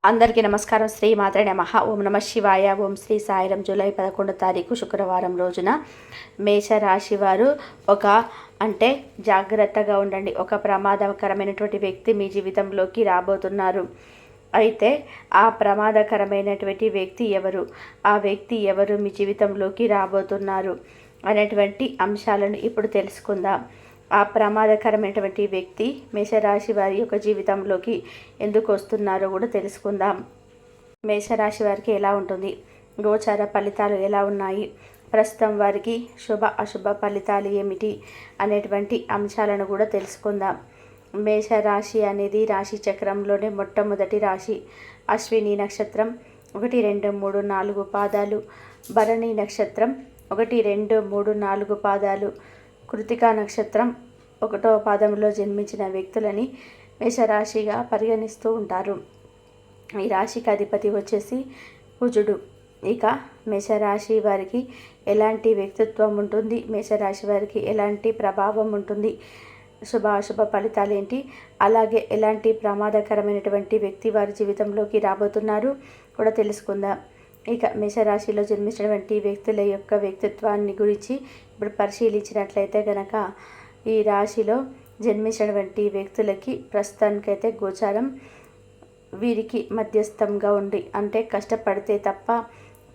అందరికీ నమస్కారం. శ్రీ మాత్రే నమః. ఓం నమ శివాయ. ఓం శ్రీ సాయిరం. జూలై 11 తారీఖు శుక్రవారం రోజున మేషరాశి వారు జాగ్రత్తగా ఉండండి. ఒక ప్రమాదకరమైనటువంటి వ్యక్తి మీ జీవితంలోకి రాబోతున్నారు. అయితే ఆ ప్రమాదకరమైనటువంటి వ్యక్తి ఎవరు, ఆ వ్యక్తి ఎవరు మీ జీవితంలోకి రాబోతున్నారు అనేటువంటి అంశాలను ఇప్పుడు తెలుసుకుందాం. ఆ ప్రమాదకరమైనటువంటి వ్యక్తి మేషరాశి వారి యొక్క జీవితంలోకి ఎందుకు వస్తున్నారో కూడా తెలుసుకుందాం. మేషరాశి వారికి ఎలా ఉంటుంది, గోచార ఫలితాలు ఎలా ఉన్నాయి, ప్రస్తుతం వారికి శుభ అశుభ ఫలితాలు ఏమిటి అనేటువంటి అంశాలను కూడా తెలుసుకుందాం. మేషరాశి అనేది రాశి చక్రంలోనే మొట్టమొదటి రాశి. అశ్విని నక్షత్రం 1, 2, 3, 4 పాదాలు, భరణి నక్షత్రం 1, 2, 3, 4 పాదాలు, కృతికా నక్షత్రం 1వ పాదంలో జన్మించిన వ్యక్తులని మేషరాశిగా పరిగణిస్తూ ఉంటారు. ఈ రాశికి అధిపతి వచ్చేసి కుజుడు. ఇక మేషరాశి వారికి ఎలాంటి వ్యక్తిత్వం ఉంటుంది, మేషరాశి వారికి ఎలాంటి ప్రభావం ఉంటుంది, శుభాశుభ ఫలితాలు ఏంటి, అలాగే ఎలాంటి ప్రమాదకరమైనటువంటి వ్యక్తి వారి జీవితంలోకి రాబోతున్నారు కూడా తెలుసుకుందాం. ఇక మేషరాశిలో జన్మించినటువంటి వ్యక్తుల యొక్క వ్యక్తిత్వాన్ని గురించి ఇప్పుడు పరిశీలించినట్లయితే కనుక ఈ రాశిలో జన్మించినటువంటి వ్యక్తులకి ప్రస్తుతానికైతే గోచారం వీరికి మధ్యస్థంగా ఉండి, అంటే కష్టపడితే తప్ప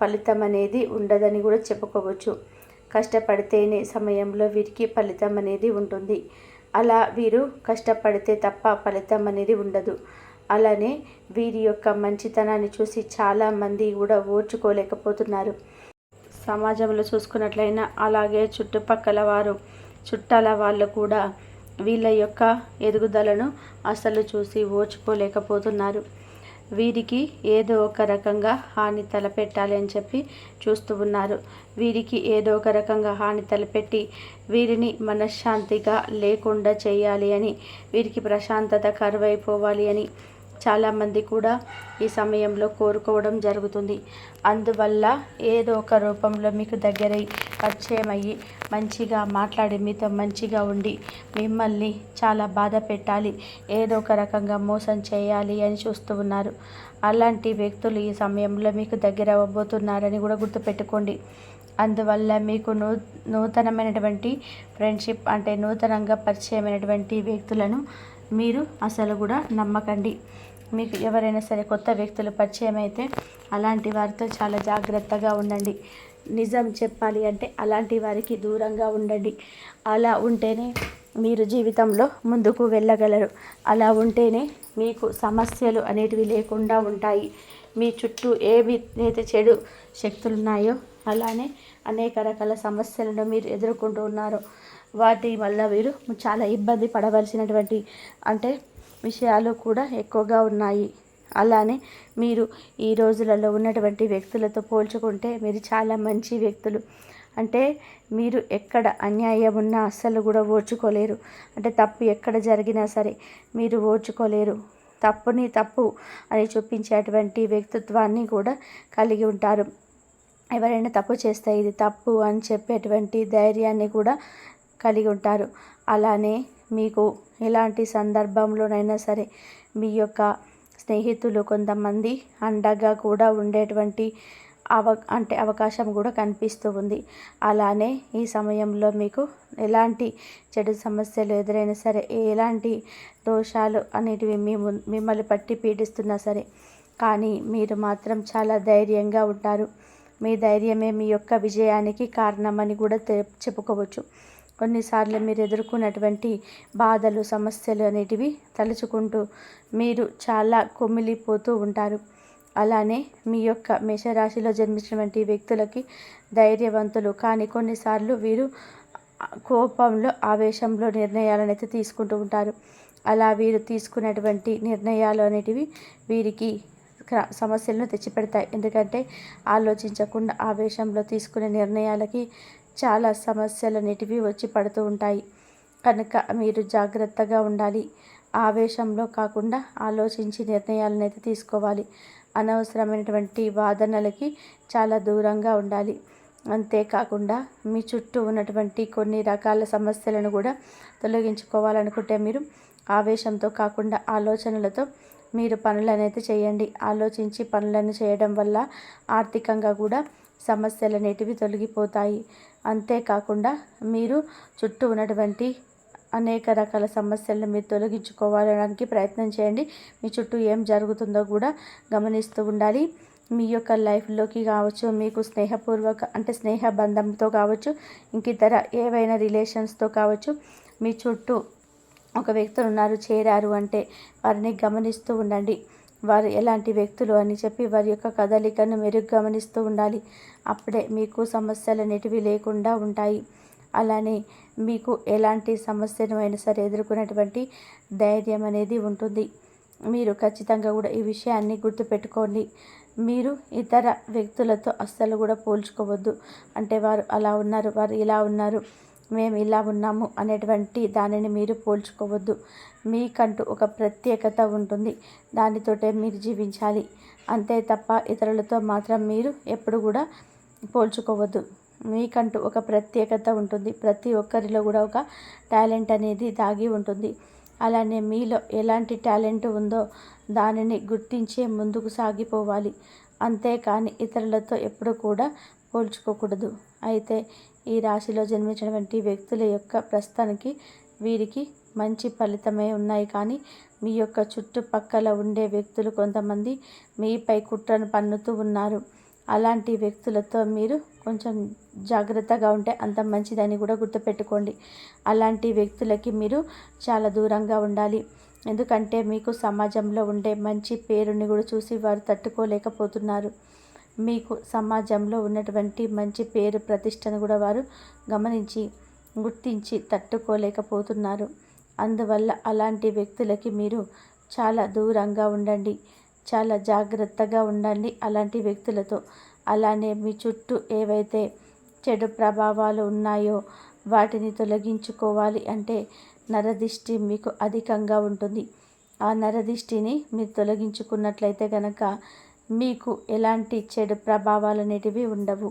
ఫలితం అనేది ఉండదని కూడా చెప్పుకోవచ్చు. కష్టపడితేనే సమయంలో వీరికి ఫలితం అనేది ఉంటుంది. అలా వీరు కష్టపడితే తప్ప ఫలితం అనేది ఉండదు. అలానే వీరి యొక్క మంచితనాన్ని చూసి చాలామంది కూడా ఓర్చుకోలేకపోతున్నారు. సమాజంలో చూసుకున్నట్లయినా, అలాగే చుట్టుపక్కల వారు, చుట్టాల వాళ్ళు కూడా వీళ్ళ యొక్క ఎదుగుదలను అసలు చూసి ఓర్చుకోలేకపోతున్నారు. వీరికి ఏదో ఒక రకంగా హాని తలపెట్టాలి అని చెప్పి చూస్తూ ఉన్నారు. వీరికి ఏదో ఒక రకంగా హాని తలపెట్టి వీరిని మనశ్శాంతిగా లేకుండా చేయాలి అని, వీరికి ప్రశాంతత కరువైపోవాలి అని చాలామంది కూడా ఈ సమయంలో కోరుకోవడం జరుగుతుంది. అందువల్ల ఏదో ఒక రూపంలో మీకు దగ్గరై పరిచయం అయ్యి మంచిగా మాట్లాడి మీతో మంచిగా ఉండి మిమ్మల్ని చాలా బాధ పెట్టాలి, ఏదో ఒక రకంగా మోసం చేయాలి అని చూస్తూ ఉన్నారు. అలాంటి వ్యక్తులు ఈ సమయంలో మీకు దగ్గర అవ్వబోతున్నారని కూడా గుర్తుపెట్టుకోండి. అందువల్ల మీకు నూతనమైనటువంటి ఫ్రెండ్షిప్, అంటే నూతనంగా పరిచయమైనటువంటి వ్యక్తులను మీరు అసలు కూడా నమ్మకండి. మీకు ఎవరైనా సరే కొత్త వ్యక్తులు పరిచయం అయితే అలాంటి వారితో చాలా జాగ్రత్తగా ఉండండి. నిజం చెప్పాలి అంటే అలాంటి వారికి దూరంగా ఉండండి. అలా ఉంటేనే మీరు జీవితంలో ముందుకు వెళ్ళగలరు. అలా ఉంటేనే మీకు సమస్యలు అనేటివి లేకుండా ఉంటాయి. మీ చుట్టూ ఏవైతే చెడు శక్తులు ఉన్నాయో, అలానే అనేక రకాల సమస్యలను మీరు ఎదుర్కొంటూ ఉన్నారో వాటి వల్ల మీరు చాలా ఇబ్బంది పడవలసినటువంటి విషయాలు కూడా ఎక్కువగా ఉన్నాయి. అలానే మీరు ఈ రోజులలో ఉన్నటువంటి వ్యక్తులతో పోల్చుకుంటే మీరు చాలా మంచి వ్యక్తులు. మీరు ఎక్కడ అన్యాయం ఉన్నా అస్సలు కూడా ఓర్చుకోలేరు. తప్పు ఎక్కడ జరిగినా సరే మీరు ఓర్చుకోలేరు. తప్పుని తప్పు అని చూపించేటువంటి వ్యక్తిత్వాన్ని కూడా కలిగి ఉంటారు. ఎవరైనా తప్పు చేస్తే ఇది తప్పు అని చెప్పేటువంటి ధైర్యాన్ని కూడా కలిగి ఉంటారు. అలానే మీకు ఎలాంటి సందర్భంలోనైనా సరే మీ యొక్క స్నేహితులు కొంతమంది అండగా కూడా ఉండేటువంటి అవకాశం కూడా కనిపిస్తూ ఉంది. అలానే ఈ సమయంలో మీకు ఎలాంటి చెడు సమస్యలు ఎదురైనా సరే, ఎలాంటి దోషాలు అనేటివి మిమ్మల్ని పట్టి పీడిస్తున్నా సరే, కానీ మీరు మాత్రం చాలా ధైర్యంగా ఉంటారు. మీ ధైర్యమే మీ యొక్క విజయానికి కారణమని కూడా చెప్పుకోవచ్చు. కొన్నిసార్లు మీరు ఎదుర్కొన్నటువంటి బాధలు, సమస్యలు అనేటివి తలుచుకుంటూ మీరు చాలా కుమిలిపోతూ ఉంటారు. అలానే మీ యొక్క మేషరాశిలో జన్మించినటువంటి వ్యక్తులకి ధైర్యవంతులు, కానీ కొన్నిసార్లు వీరు కోపంలో, ఆవేశంలో నిర్ణయాలను అయితే తీసుకుంటూ ఉంటారు. అలా వీరు తీసుకున్నటువంటి నిర్ణయాలు అనేటివి వీరికి సమస్యలను తెచ్చిపెడతాయి. ఎందుకంటే ఆలోచించకుండా ఆవేశంలో తీసుకునే నిర్ణయాలకి చాలా సమస్యలు అనేటివి వచ్చి పడుతూ ఉంటాయి. కనుక మీరు జాగ్రత్తగా ఉండాలి. ఆవేశంలో కాకుండా ఆలోచించి నిర్ణయాలను అయితే తీసుకోవాలి. అనవసరమైనటువంటి వాదనలకి చాలా దూరంగా ఉండాలి. అంతేకాకుండా మీ చుట్టూ ఉన్నటువంటి కొన్ని రకాల సమస్యలను కూడా తొలగించుకోవాలనుకుంటే మీరు ఆవేశంతో కాకుండా ఆలోచనలతో మీరు పనులనైతే చేయండి. ఆలోచించి పనులను చేయడం వల్ల ఆర్థికంగా కూడా సమస్యలు అనేటివి తొలగిపోతాయి. అంతేకాకుండా మీరు చుట్టూ ఉన్నటువంటి అనేక రకాల సమస్యలను మీరు తొలగించుకోవడానికి ప్రయత్నం చేయండి. మీ చుట్టూ ఏం జరుగుతుందో కూడా గమనిస్తూ ఉండాలి. మీ యొక్క లైఫ్లోకి కావచ్చు, మీకు స్నేహ బంధంతో కావచ్చు, ఇంక ఇతర ఏవైనా రిలేషన్స్తో కావచ్చు, మీ చుట్టూ ఒక వ్యక్తులు ఉన్నారు, చేరారు అంటే వారిని గమనిస్తూ ఉండండి. వారు ఎలాంటి వ్యక్తులు అని చెప్పి వారి యొక్క కదలికను మెరుగు గమనిస్తూ ఉండాలి. అప్పుడే మీకు సమస్యలు అనేటివి లేకుండా ఉంటాయి. అలానే మీకు ఎలాంటి సమస్యను అయినా సరే ఎదుర్కొనేటువంటి ధైర్యం అనేది ఉంటుంది. మీరు ఖచ్చితంగా కూడా ఈ విషయాన్ని గుర్తుపెట్టుకోండి. మీరు ఇతర వ్యక్తులతో అస్సలు కూడా పోల్చుకోవద్దు. అంటే వారు అలా ఉన్నారు, వారు ఇలా ఉన్నారు, మేము ఇలా ఉన్నాము అనేటువంటి దానిని మీరు పోల్చుకోవద్దు. మీకంటూ ఒక ప్రత్యేకత ఉంటుంది, దానితోటే మీరు జీవించాలి. అంతే తప్ప ఇతరులతో మాత్రం మీరు ఎప్పుడు కూడా పోల్చుకోవద్దు. మీకంటూ ఒక ప్రత్యేకత ఉంటుంది. ప్రతి ఒక్కరిలో కూడా ఒక టాలెంట్ అనేది దాగి ఉంటుంది. అలానే మీలో ఎలాంటి టాలెంట్ ఉందో దానిని గుర్తించే ముందుకు సాగిపోవాలి. అంతేకాని ఇతరులతో ఎప్పుడు కూడా పోల్చుకోకూడదు. అయితే ఈ రాశిలో జన్మించినటువంటి వ్యక్తుల యొక్క ప్రస్తుతానికి వీరికి మంచి ఫలితమే ఉన్నాయి. కానీ మీ యొక్క చుట్టుపక్కల ఉండే వ్యక్తులు కొంతమంది మీపై కుట్రను పన్నుతూ ఉన్నారు. అలాంటి వ్యక్తులతో మీరు కొంచెం జాగ్రత్తగా ఉంటే అంత మంచిదని కూడా గుర్తుపెట్టుకోండి. అలాంటి వ్యక్తులకి మీరు చాలా దూరంగా ఉండాలి. ఎందుకంటే మీకు సమాజంలో ఉండే మంచి పేరుని కూడా చూసి వారు తట్టుకోలేకపోతున్నారు. మీకు సమాజంలో ఉన్నటువంటి మంచి పేరు ప్రతిష్టను కూడా వారు గుర్తించి తట్టుకోలేకపోతున్నారు. అందువల్ల అలాంటి వ్యక్తులకి మీరు చాలా దూరంగా ఉండండి. చాలా జాగ్రత్తగా ఉండండి అలాంటి వ్యక్తులతో. అలానే మీ చుట్టూ ఏవైతే చెడు ప్రభావాలు ఉన్నాయో వాటిని తొలగించుకోవాలి అంటే నరదిష్టి మీకు అధికంగా ఉంటుంది. ఆ నరదిష్టిని మీరు తొలగించుకున్నట్లయితే కనుక మీకు ఎలాంటి చెడు ప్రభావాలు అనేటివి ఉండవు.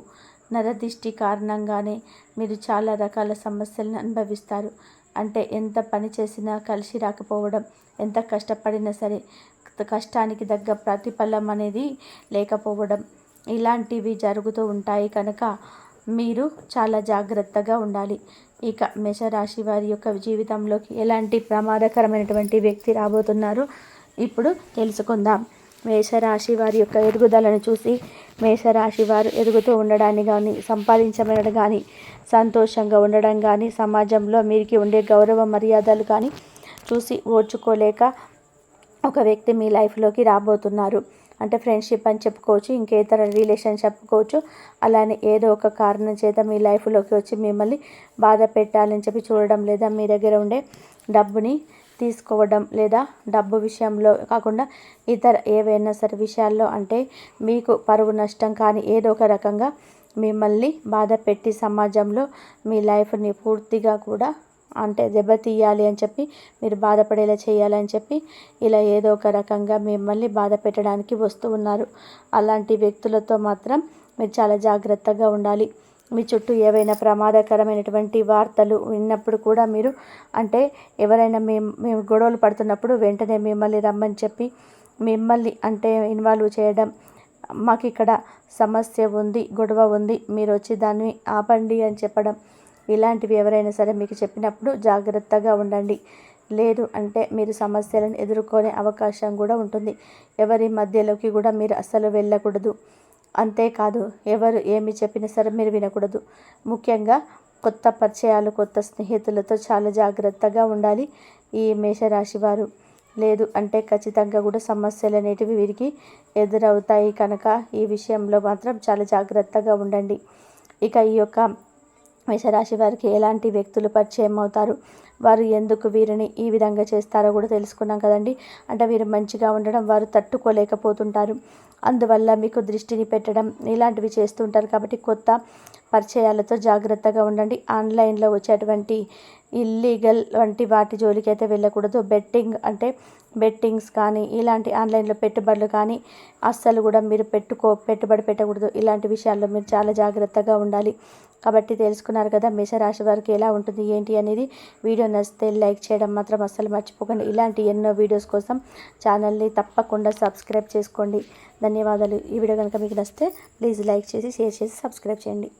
నరదిష్టి కారణంగానే మీరు చాలా రకాల సమస్యలను అనుభవిస్తారు. అంటే ఎంత పని చేసినా కలిసి రాకపోవడం, ఎంత కష్టపడినా సరే కష్టానికి తగ్గ ప్రతిఫలం అనేది లేకపోవడం, ఇలాంటివి జరుగుతూ ఉంటాయి. కనుక మీరు చాలా జాగ్రత్తగా ఉండాలి. ఇక మేషరాశి వారి యొక్క జీవితంలోకి ఎలాంటి ప్రమాదకరమైనటువంటి వ్యక్తి రాబోతున్నారు ఇప్పుడు తెలుసుకుందాం. మేషరాశి వారి యొక్క ఎదుగుదలను చూసి మేషరాశి వారు ఎదుగుతూ ఉండడాన్ని కానీ, సంపాదించడం కానీ, సంతోషంగా ఉండడం కానీ, సమాజంలో మీరికి ఉండే గౌరవ మర్యాదలు కానీ చూసి ఓర్చుకోలేక ఒక వ్యక్తి మీ లైఫ్లోకి రాబోతున్నారు. అంటే ఫ్రెండ్షిప్ అని చెప్పుకోవచ్చు, ఇంకేతర రిలేషన్ చెప్పుకోవచ్చు. అలానే ఏదో ఒక కారణం చేత మీ లైఫ్లోకి వచ్చి మిమ్మల్ని బాధ పెట్టాలని చెప్పి చూడడం, లేదా మీ దగ్గర ఉండే డబ్బుని తీసుకోవడం, లేదా డబ్బు విషయంలో కాకుండా ఇతర ఏవైనా సరే విషయాల్లో అంటే మీకు పరువు నష్టం కానీ ఏదో ఒక రకంగా మిమ్మల్ని బాధ పెట్టి సమాజంలో మీ లైఫ్ని పూర్తిగా కూడా అంటే దెబ్బతీయాలి అని చెప్పి, మీరు బాధపడేలా చేయాలని చెప్పి ఇలా ఏదో ఒక రకంగా మిమ్మల్ని బాధ పెట్టడానికి వస్తూ ఉన్నారు. అలాంటి వ్యక్తులతో మాత్రం మీరు చాలా జాగ్రత్తగా ఉండాలి. మీ చుట్టూ ఏవైనా ప్రమాదకరమైనటువంటి వార్తలు విన్నప్పుడు కూడా మీరు అంటే ఎవరైనా మేము గొడవలు పడుతున్నప్పుడు వెంటనే మిమ్మల్ని రమ్మని చెప్పి మిమ్మల్ని అంటే ఇన్వాల్వ్ చేయడం, మాకు ఇక్కడ సమస్య ఉంది, గొడవ ఉంది, మీరు వచ్చి దాన్ని ఆపండి అని చెప్పడం, ఇలాంటివి ఎవరైనా సరే మీకు చెప్పినప్పుడు జాగ్రత్తగా ఉండండి. లేదు అంటే మీరు సమస్యలను ఎదుర్కొనే అవకాశం కూడా ఉంటుంది. ఎవరి మధ్యలోకి కూడా మీరు అస్సలు వెళ్ళకూడదు. అంతేకాదు ఎవరు ఏమి చెప్పినా సరే మీరు వినకూడదు. ముఖ్యంగా కొత్త పరిచయాలు, కొత్త స్నేహితులతో చాలా జాగ్రత్తగా ఉండాలి ఈ మేషరాశి వారు. లేదు అంటే ఖచ్చితంగా కూడా సమస్యలు అనేటివి వీరికి ఎదురవుతాయి. కనుక ఈ విషయంలో మాత్రం చాలా జాగ్రత్తగా ఉండండి. ఇక ఈ యొక్క మేషరాశి వారికి ఎలాంటి వ్యక్తులు పరిచయం అవుతారు, వారు ఎందుకు వీరిని ఈ విధంగా చేస్తారో కూడా తెలుసుకున్నాం కదండి. అంటే వీరు మంచిగా ఉండడం వారు తట్టుకోలేకపోతుంటారు. అందువల్ల మీకు దృష్టిని పెట్టడం ఇలాంటివి చేస్తుంటారు. కాబట్టి కొత్త పరిచయాలతో జాగ్రత్తగా ఉండండి. ఆన్లైన్లో వచ్చేటువంటి ఇల్లీగల్ వంటి వాటి జోలికి అయితే వెళ్ళకూడదు. బెట్టింగ్స్ కానీ ఇలాంటి ఆన్లైన్లో పెట్టుబడులు కానీ అస్సలు కూడా మీరు పెట్టుబడి పెట్టకూడదు. ఇలాంటి విషయాల్లో మీరు చాలా జాగ్రత్తగా ఉండాలి. కాబట్టి తెలుసుకున్నారు కదా మేషరాశి వారికి ఎలా ఉంటుంది ఏంటి అనేది. వీడియో నచ్చితే లైక్ చేయడం మాత్రం అస్సలు మర్చిపోకండి. ఇలాంటి ఎన్నో వీడియోస్ కోసం ఛానల్ని తప్పకుండా సబ్స్క్రైబ్ చేసుకోండి. ధన్యవాదాలు. ఈ వీడియో కనుక మీకు నచ్చితే ప్లీజ్ లైక్ చేసి షేర్ చేసి సబ్స్క్రైబ్ చేయండి.